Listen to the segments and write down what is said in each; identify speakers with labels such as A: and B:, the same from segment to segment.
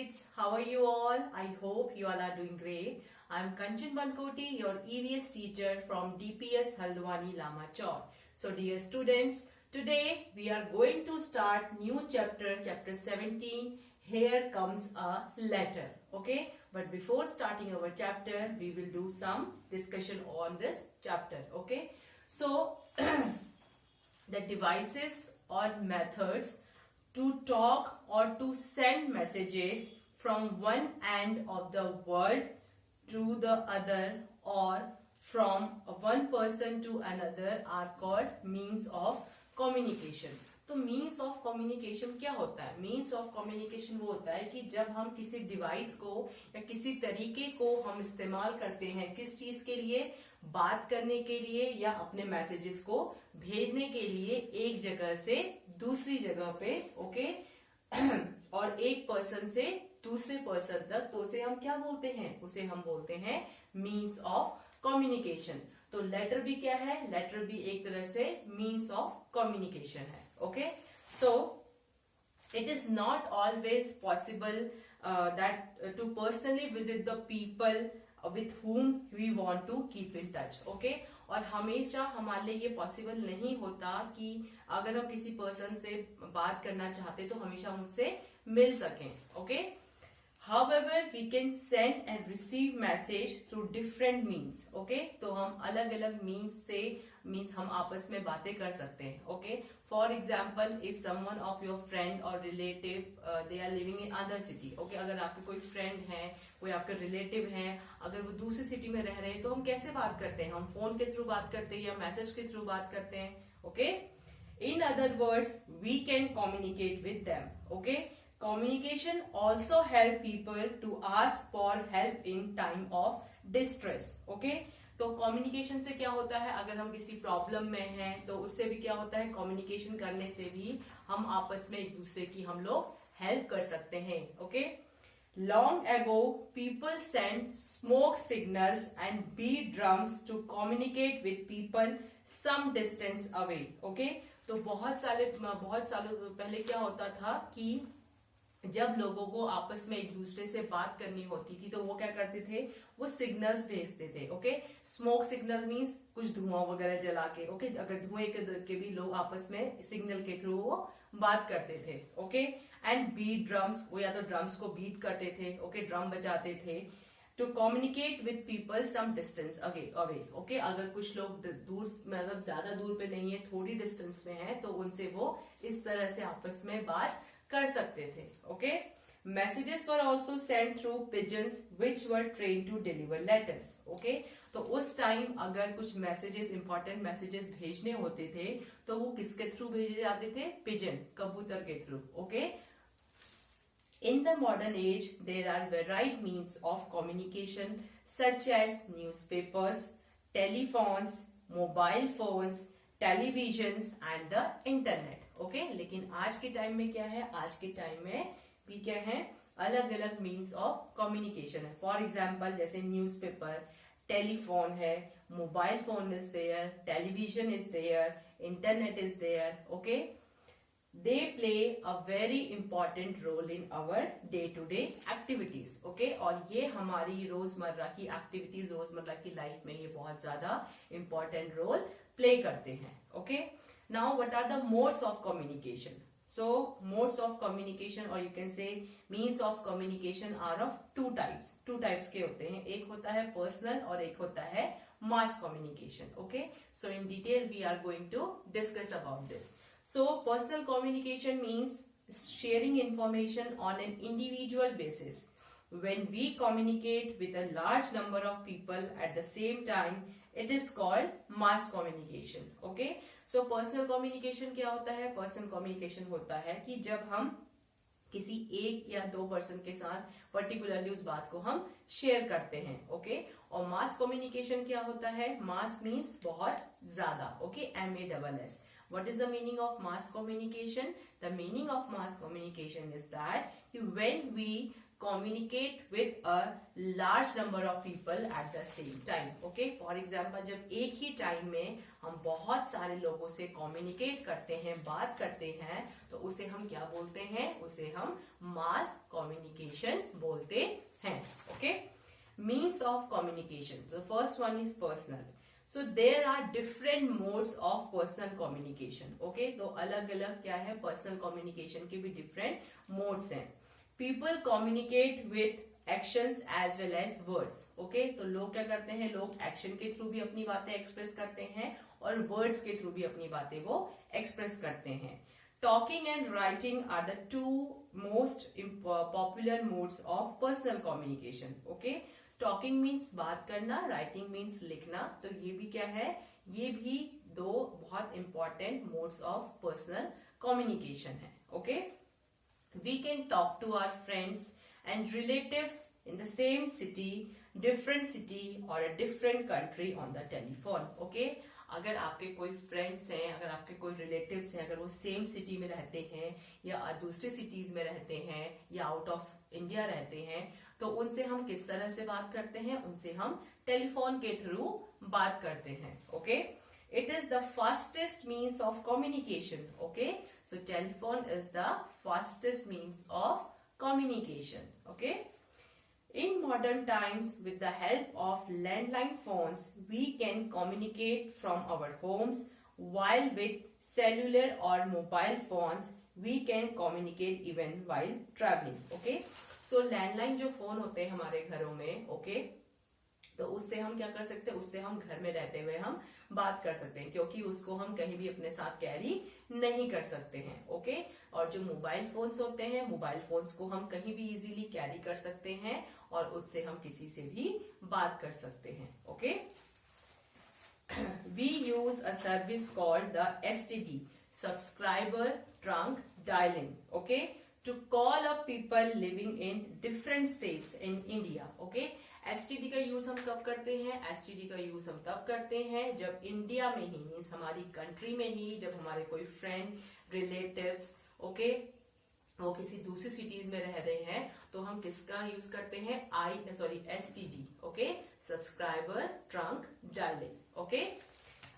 A: kids, how are you all? I hope you all are doing great. I am Kanchan Bankoti, your EVS teacher from DPS Haldwani Lama Chowk. So dear students, today we are going to start new chapter, chapter 17. Here comes a letter. Okay, but before starting our chapter, we will do some discussion on this chapter. Okay, so the devices or methods to talk or to send messages from one end of the world to the other or from one person to another are called means of communication. तो means of communication क्या होता है? Means of communication वो होता है कि जब हम किसी डिवाइस को या किसी तरीके को हम इस्तेमाल करते हैं किस चीज के लिए, बात करने के लिए या अपने मैसेजेस को भेजने के लिए एक जगह से दूसरी जगह पे, ओके और एक पर्सन से दूसरे पर्सन तक, तो उसे हम क्या बोलते हैं? उसे हम बोलते हैं मीन्स ऑफ कम्युनिकेशन. तो लेटर भी क्या है? लेटर भी एक तरह से मीन्स ऑफ कम्युनिकेशन है. Okay, so it is not always possible that to personally visit the people with whom we want to keep in touch. Okay, और हमेशा हमारे लिए ये पॉसिबल नहीं होता कि अगर हम किसी पर्सन से बात करना चाहते तो हमेशा हम उससे मिल सकें. Okay, however we can send and receive message through different means. Okay, तो हम अलग अलग means से हम आपस में बातें कर सकते हैं. Okay, for example, if someone of your friend or relative they are living in other city. Okay, अगर आपके कोई friend है, कोई आपके रिलेटिव हैं, अगर वो दूसरी सिटी में रह रहे हैं तो हम कैसे बात करते हैं? हम फोन के थ्रू बात करते हैं या मैसेज के थ्रू बात करते हैं. Okay, in other words we can communicate with them. Okay, communication also help people to ask for help in time of distress. Okay, तो कम्युनिकेशन से क्या होता है? अगर हम किसी प्रॉब्लम में हैं तो उससे भी क्या होता है? कम्युनिकेशन करने से भी हम आपस में एक दूसरे की हम लोग हेल्प कर सकते हैं. Okay, long ago people sent smoke signals and beat drums to communicate with people some distance away. Okay, तो बहुत सालों पहले क्या होता था कि जब लोगों को आपस में एक दूसरे से बात करनी होती थी तो वो क्या करते थे? वो सिग्नल्स भेजते थे. ओके, स्मोक सिग्नल मीन्स कुछ धुआं वगैरह जला के. ओके, अगर धुएं के भी लोग आपस में सिग्नल के थ्रू वो बात करते थे. ओके, एंड बीट ड्रम्स, वो या तो ड्रम्स को बीट करते थे. ओके, ड्रम बजाते थे to communicate with people some distance away. Okay, अगर कुछ लोग दूर, मतलब ज्यादा दूर पे नहीं है, थोड़ी डिस्टेंस में है, तो उनसे वो इस तरह से आपस में बात कर सकते थे. Okay, messages were also send through pigeons which were train to deliver letters. Okay, तो उस टाइम अगर कुछ मैसेजेस, इंपॉर्टेंट मैसेजेस भेजने होते थे तो वो किसके थ्रू भेजे जाते थे? पिजन, कबूतर के through. Okay, in the modern age there are varied means of communication such as newspapers, telephones, mobile phones, televisions and the internet. Okay, लेकिन आज के टाइम में क्या है? आज के टाइम में भी क्या है? अलग अलग मीन्स ऑफ कम्युनिकेशन है. फॉर एग्जाम्पल जैसे न्यूज़पेपर, टेलीफोन है, mobile phone is there, television is there, internet is there. Okay, they play a very important role in our day to day activities. Okay, और ये हमारी रोजमर्रा की activities, रोजमर्रा की लाइफ में ये बहुत ज्यादा important रोल प्ले करते हैं. Okay, now what are the modes of communication? So modes of communication or you can say means of communication are of two types. Two types के होते हैं. एक होता है personal और एक होता है mass communication. Okay, so in detail we are going to discuss about this. So personal communication means sharing information on an individual basis. When we communicate with a large number of people at the same time, it is called mass communication. Okay, so personal communication क्या होता है? personal communication होता है कि जब हम किसी एक या दो पर्सन के साथ पर्टिकुलरली उस बात को हम शेयर करते हैं. ओके, और मास कम्युनिकेशन क्या होता है? मास मीन्स बहुत ज्यादा. Okay, MASS. What is the meaning of mass communication? The meaning of mass communication is that when we communicate with a large number of people at the same time. Okay, for example, जब एक ही time में हम बहुत सारे लोगों से communicate करते हैं, बात करते हैं, तो उसे हम क्या बोलते हैं? उसे हम mass communication कम्युनिकेशन बोलते हैं. Okay, means of communication. The first one is personal. So there are different modes of personal communication. Okay, तो अलग अलग क्या है, पर्सनल कम्युनिकेशन के भी डिफरेंट मोड्स हैं. People communicate with actions as well as words. Okay, तो लोग क्या करते हैं, लोग एक्शन के थ्रू भी अपनी बातें एक्सप्रेस करते हैं और वर्ड्स के थ्रू भी अपनी बातें वो एक्सप्रेस करते हैं. Talking and writing are the two most popular modes of personal communication. Okay, talking means बात करना, राइटिंग मीन्स लिखना. तो ये भी क्या है, ये भी दो बहुत important modes of personal communication है. Okay, we can talk to our friends and relatives in the same city, different city or a different country on the telephone. Okay, अगर आपके कोई फ्रेंड्स हैं, अगर आपके कोई रिलेटिव्स हैं, अगर वो सेम सिटी में रहते हैं या दूसरी सिटीज में रहते हैं या आउट ऑफ इंडिया रहते हैं, तो उनसे हम किस तरह से बात करते हैं, उनसे हम टेलीफोन के थ्रू बात करते हैं. Okay, it is the fastest means of communication. Okay, so telephone is the fastest means of communication. Okay, in modern times with the help of landline phones we can communicate from our homes, while with cellular or mobile phones we can communicate even while traveling. Okay, so landline जो phone होते हैं हमारे घरों में, okay, तो उससे हम क्या कर सकते हैं, उससे हम घर में रहते हुए हम बात कर सकते हैं, क्योंकि उसको हम कहीं भी अपने साथ कैरी नहीं कर सकते हैं. ओके, और जो मोबाइल फोन्स होते हैं, मोबाइल फोन्स को हम कहीं भी इजीली कैरी कर सकते हैं और उससे हम किसी से भी बात कर सकते हैं. Okay, we use a service called the STD, subscriber trunk dialing. Okay, to call up people living in different states in India. Okay, STD का यूज हम कब करते हैं, STD का यूज हम तब करते हैं जब इंडिया में ही, मीन्स हमारी कंट्री में ही, जब हमारे कोई फ्रेंड, रिलेटिव्स, ओके, वो किसी दूसरी सिटीज में रह रहे हैं, तो हम किसका यूज करते हैं, STD. Okay, subscriber trunk dialing. Okay,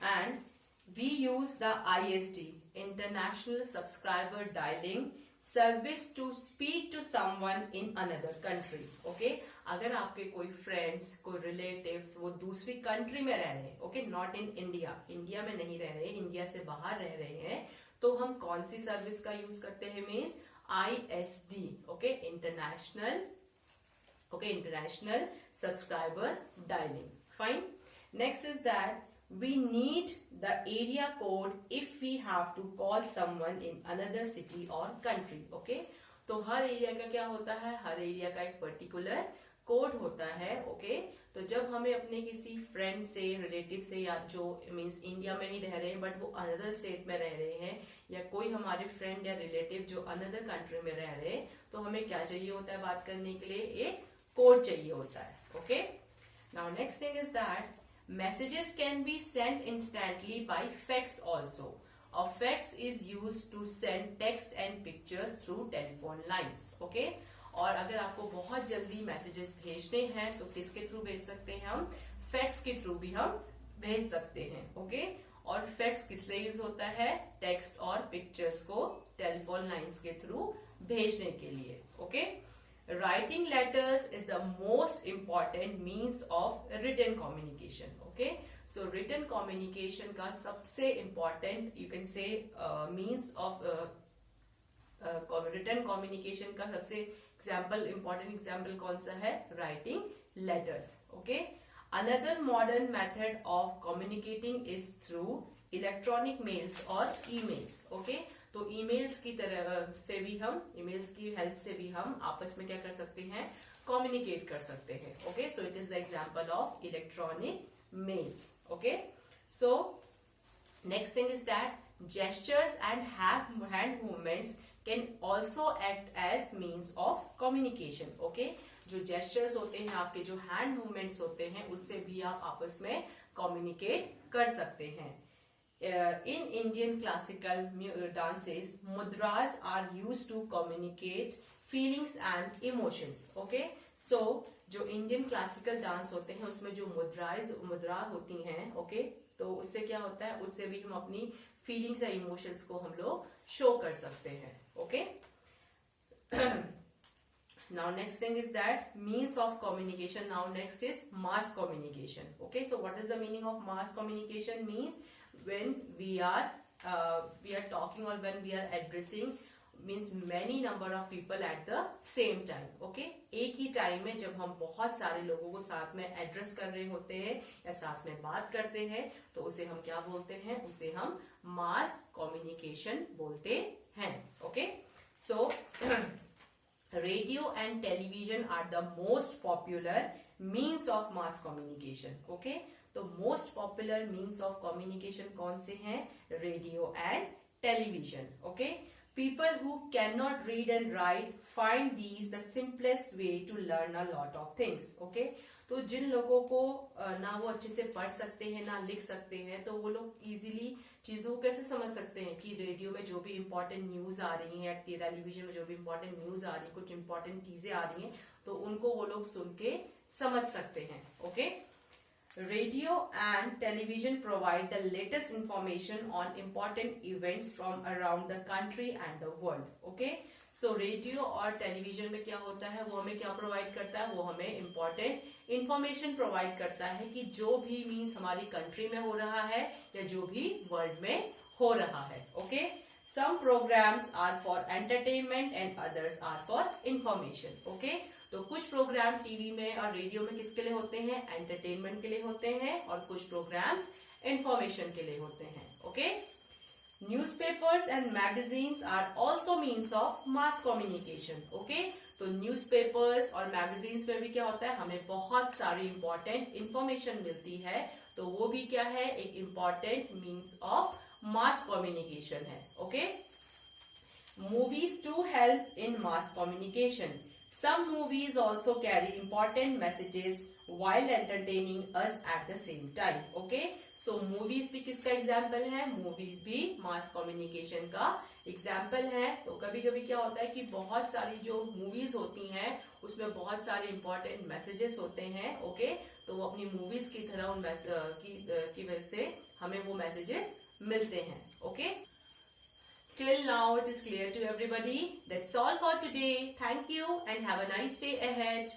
A: and we use the ISD, international subscriber dialing service to speak to someone in another country. Okay, अगर आपके कोई फ्रेंड्स, कोई रिलेटिव्स वो दूसरी कंट्री में रह रहे हैं, okay, not in India, India में नहीं रह रहे, इंडिया से बाहर रह रहे हैं, तो हम कौन सी सर्विस का यूज करते हैं, means ISD. Okay, international subscriber dialing. Fine. Next is that we need the area code if we have to call someone in another city or country. Okay, तो हर एरिया का क्या होता है, हर एरिया का एक पर्टिकुलर कोड होता है. Okay, तो जब हमें अपने किसी फ्रेंड से, रिलेटिव से, या जो मीन्स इंडिया में ही रह रहे हैं बट वो अनदर स्टेट में रह रहे हैं, या कोई हमारे फ्रेंड या रिलेटिव जो अनदर कंट्री में रह रहे हैं, तो हमें क्या चाहिए होता है बात करने के लिए, एक कोड चाहिए होता है. Okay, now next thing is that messages can be sent instantly by fax also. A fax is used to send text and pictures through telephone lines. Okay, और अगर आपको बहुत जल्दी मैसेजेस भेजने हैं तो किसके थ्रू भेज सकते हैं हम, फैक्स के थ्रू भी हम भेज सकते हैं. ओके, और फैक्स किस लिए यूज होता है, टेक्स्ट और पिक्चर्स को टेलीफोन लाइंस के थ्रू भेजने के लिए. Okay, writing letters is the most important means of written communication. Okay, so written communication का सबसे important you can say means of written communication का सबसे important example कौन सा है, writing letters. Okay, another modern method of communicating is through electronic mails or emails. Okay, तो emails की तरह से भी हम, ईमेल्स की हेल्प से भी हम आपस में क्या कर सकते हैं, कम्युनिकेट कर सकते हैं. Okay, so it is the example of electronic mails. Okay, so next thing is that gestures and hand movements can also act as means of communication. Okay, जो जेस्चर्स होते हैं, आपके जो हैंड मूवमेंट्स होते हैं, उससे भी आप आपस में कम्युनिकेट कर सकते हैं. In Indian classical dances, mudras are used to communicate feelings and emotions. Okay, so जो Indian classical dance होते हैं उसमें जो मुद्रा होती हैं, okay, तो उससे क्या होता है, उससे भी हम अपनी फीलिंग्स या इमोशंस को हम लोग शो कर सकते हैं. Okay, Now next thing is that means of communication. Now next is mass communication. Okay, so what is the meaning of mass communication? Means when we are talking or when we are addressing means many number of people at the same time. Okay, एक ही time में जब हम बहुत सारे लोगों को साथ में एड्रेस कर रहे होते हैं या साथ में बात करते हैं तो उसे हम क्या बोलते हैं? उसे हम मास कम्युनिकेशन बोलते हैं. Okay, so radio and television are the most popular means of mass communication. Okay, तो most popular means of communication कौन से हैं? radio and television. Okay, people who cannot read and write find these the simplest way to learn a lot of things. Okay, तो जिन लोगों को ना वो अच्छे से पढ़ सकते हैं ना लिख सकते हैं तो वो लोग इजीली चीजों को कैसे समझ सकते हैं कि रेडियो में जो भी इम्पोर्टेंट न्यूज आ रही है, टेलीविजन में जो भी इम्पोर्टेंट न्यूज आ रही है, कुछ इम्पोर्टेंट चीजें आ रही हैं तो उनको वो लोग सुन के समझ सकते हैं. Okay, radio and television provide the latest information on important events from around the country and the world. Okay, so radio और टेलीविजन में क्या होता है? वो हमें क्या प्रोवाइड करता है? वो हमें इम्पोर्टेंट इंफॉर्मेशन प्रोवाइड करता है कि जो भी मीन्स हमारी कंट्री में हो रहा है या जो भी वर्ल्ड में हो रहा है. Okay, some programs are for entertainment and others are for information. Okay, तो कुछ प्रोग्राम टीवी में और रेडियो में किसके लिए होते हैं? एंटरटेनमेंट के लिए होते हैं और कुछ प्रोग्राम्स इंफॉर्मेशन के लिए होते हैं. Okay, newspapers and magazines are also means of mass communication. Okay, तो न्यूज़पेपर्स और मैगजीन्स में भी क्या होता है? हमें बहुत सारी इंपॉर्टेंट इंफॉर्मेशन मिलती है तो वो भी क्या है? एक important means of mass communication है. Okay, movies to help in mass communication. Some movies also carry important messages while entertaining us at the same time. Okay, so movies भी किसका एग्जाम्पल है? मूवीज भी मास कम्युनिकेशन का example है. तो कभी कभी क्या होता है कि बहुत सारी जो मूवीज होती हैं उसमें बहुत सारे इंपॉर्टेंट मैसेजेस होते हैं. ओके, तो वो अपनी मूवीज की तरह उन की वजह से हमें वो मैसेजेस मिलते हैं. Okay, till now it is clear to everybody. That's all for today. Thank you and have a nice day ahead.